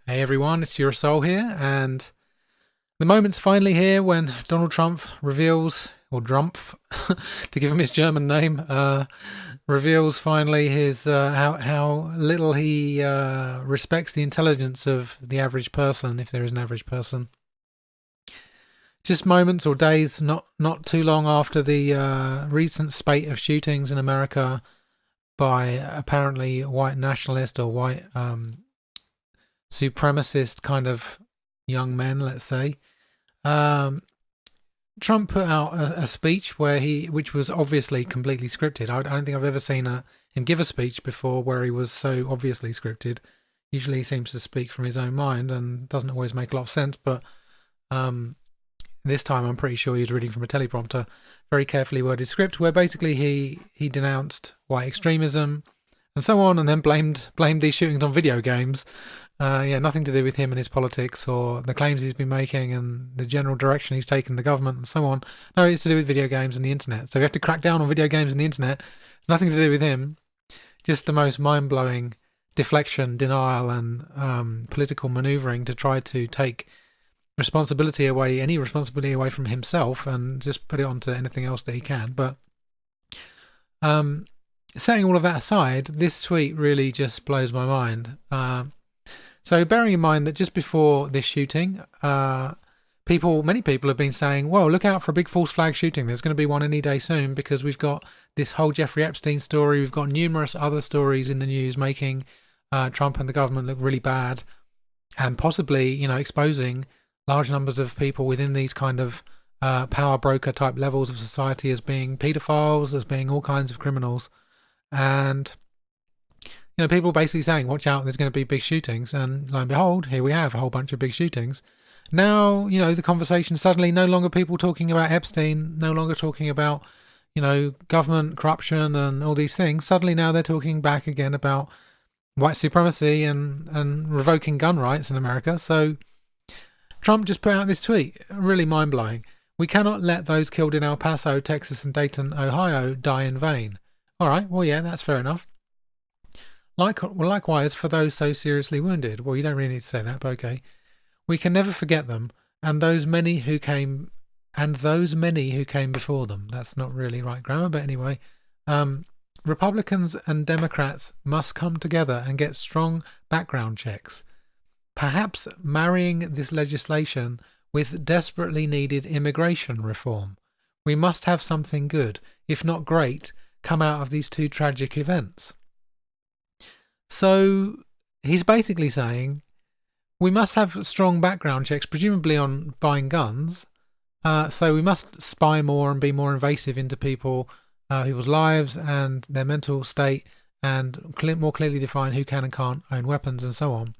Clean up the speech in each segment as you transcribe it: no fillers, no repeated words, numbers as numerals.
Hey everyone, it's your soul here, and the moment's finally here when Donald Trump reveals, or Drumpf, to give him his German name, reveals finally his how little he respects the intelligence of the average person, if there is an average person. Just moments or days, not too long after the recent spate of shootings in America by apparently white nationalist or white supremacist kind of young men, let's say. Um, Trump put out a speech which was obviously completely scripted. I don't think I've ever seen him give a speech before where he was so obviously scripted. Usually he seems to speak from his own mind and doesn't always make a lot of sense, but um, this time I'm pretty sure he was reading from a teleprompter, very carefully worded script where basically he denounced white extremism and so on, and then blamed these shootings on video games. Nothing to do with him and his politics or the claims he's been making and the general direction he's taken the government and so on. No, it's to do with video games and the internet. So we have to crack down on video games and the internet. It's nothing to do with him. Just the most mind-blowing deflection, denial, and political manoeuvring to try to take any responsibility away from himself and just put it onto anything else that he can. But setting all of that aside, this tweet really just blows my mind. So bearing in mind that just before this shooting, many people have been saying, well, look out for a big false flag shooting. There's going to be one any day soon because we've got this whole Jeffrey Epstein story. We've got numerous other stories in the news making Trump and the government look really bad and possibly, exposing large numbers of people within these kind of power broker type levels of society as being paedophiles, as being all kinds of criminals. And people basically saying, watch out, there's going to be big shootings. And lo and behold, here we have a whole bunch of big shootings. Now, the conversation suddenly no longer people talking about Epstein, no longer talking about, government corruption and all these things. Suddenly now they're talking back again about white supremacy and revoking gun rights in America. So Trump just put out this tweet, really mind-blowing. We cannot let those killed in El Paso, Texas and Dayton, Ohio die in vain. All right, well, yeah, that's fair enough. Likewise, for those so seriously wounded. Well, you don't really need to say that, but okay. We can never forget them, and those many who came before them. That's not really right grammar, but anyway. Republicans and Democrats must come together and get strong background checks. Perhaps marrying this legislation with desperately needed immigration reform. We must have something good, if not great, come out of these two tragic events. So he's basically saying we must have strong background checks, presumably on buying guns. So we must spy more and be more invasive into people's lives and their mental state, and more clearly define who can and can't own weapons and so on.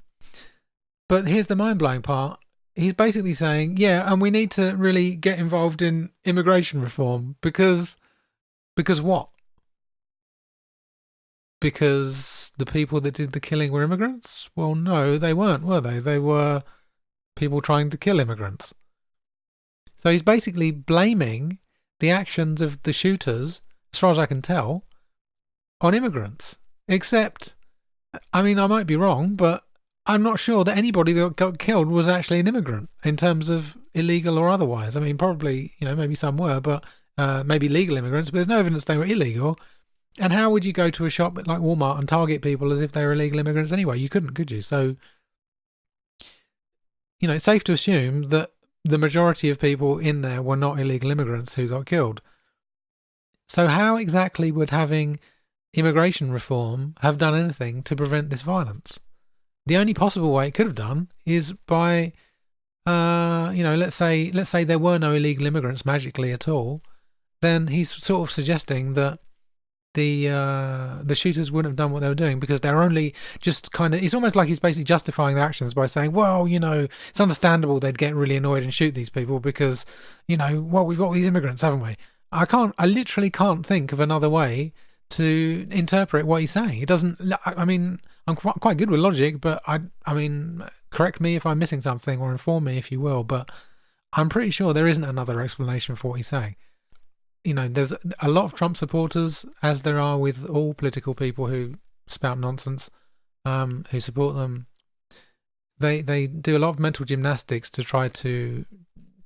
But here's the mind-blowing part. He's basically saying, yeah, and we need to really get involved in immigration reform because what? Because the people that did the killing were immigrants? Well, no, they weren't, were they? They were people trying to kill immigrants. So he's basically blaming the actions of the shooters, as far as I can tell, on immigrants. Except, I might be wrong, but I'm not sure that anybody that got killed was actually an immigrant in terms of illegal or otherwise. Probably, maybe some were, but maybe legal immigrants, but there's no evidence they were illegal. And how would you go to a shop like Walmart and target people as if they were illegal immigrants anyway? You couldn't, could you? So, it's safe to assume that the majority of people in there were not illegal immigrants who got killed. So how exactly would having immigration reform have done anything to prevent this violence? The only possible way it could have done is by, let's say there were no illegal immigrants magically at all. Then he's sort of suggesting that the shooters wouldn't have done what they were doing because they're only just kind of, it's almost like he's basically justifying their actions by saying, well, it's understandable they'd get really annoyed and shoot these people because, we've got these immigrants, haven't we? I literally can't think of another way to interpret what he's saying. It doesn't, I'm quite good with logic, but correct me if I'm missing something or inform me if you will, but I'm pretty sure there isn't another explanation for what he's saying. There's a lot of Trump supporters, as there are with all political people who spout nonsense, who support them. they do a lot of mental gymnastics to try to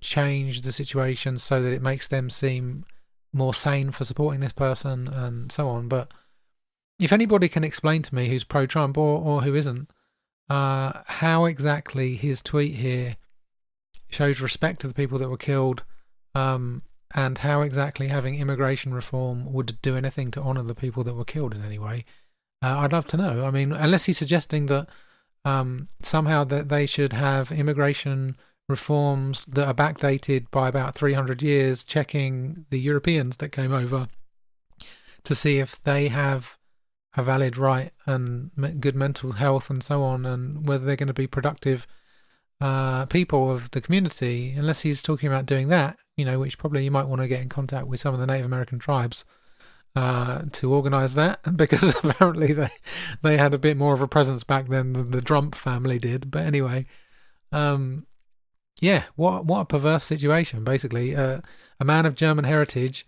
change the situation so that it makes them seem more sane for supporting this person and so on. But if anybody can explain to me who's pro-Trump or who isn't, how exactly his tweet here shows respect to the people that were killed, and how exactly having immigration reform would do anything to honour the people that were killed in any way, I'd love to know. I mean, unless he's suggesting that somehow that they should have immigration reforms that are backdated by about 300 years, checking the Europeans that came over to see if they have a valid right and good mental health and so on, and whether they're going to be productive people of the community. Unless he's talking about doing that, which probably you might want to get in contact with some of the Native American tribes to organise that, because apparently they had a bit more of a presence back then than the Trump family did. But anyway, yeah, what a perverse situation, basically. A man of German heritage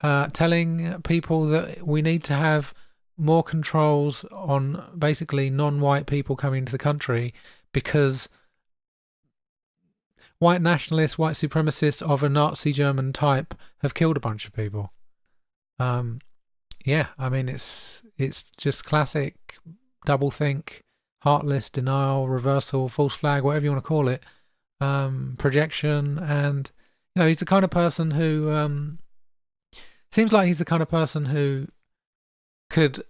telling people that we need to have more controls on basically non-white people coming into the country because white nationalists, white supremacists of a Nazi German type have killed a bunch of people. Yeah, I mean, it's just classic doublethink, heartless denial, reversal, false flag, whatever you want to call it, projection. And he's the kind of person who seems like he's the kind of person who could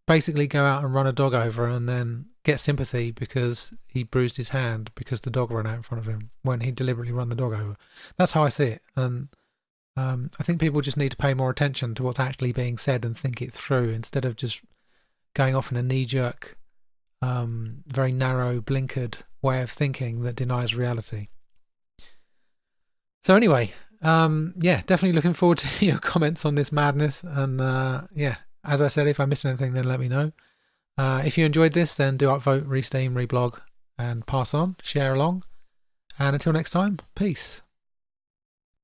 basically go out and run a dog over and then get sympathy because he bruised his hand because the dog ran out in front of him when he deliberately run the dog over. That's how I see it. And I think people just need to pay more attention to what's actually being said and think it through instead of just going off in a knee-jerk, very narrow, blinkered way of thinking that denies reality. So anyway, yeah, definitely looking forward to your comments on this madness. And yeah, as I said, if I missed anything, then let me know. If you enjoyed this, then do upvote, resteam, reblog, and pass on, share along. And until next time, peace.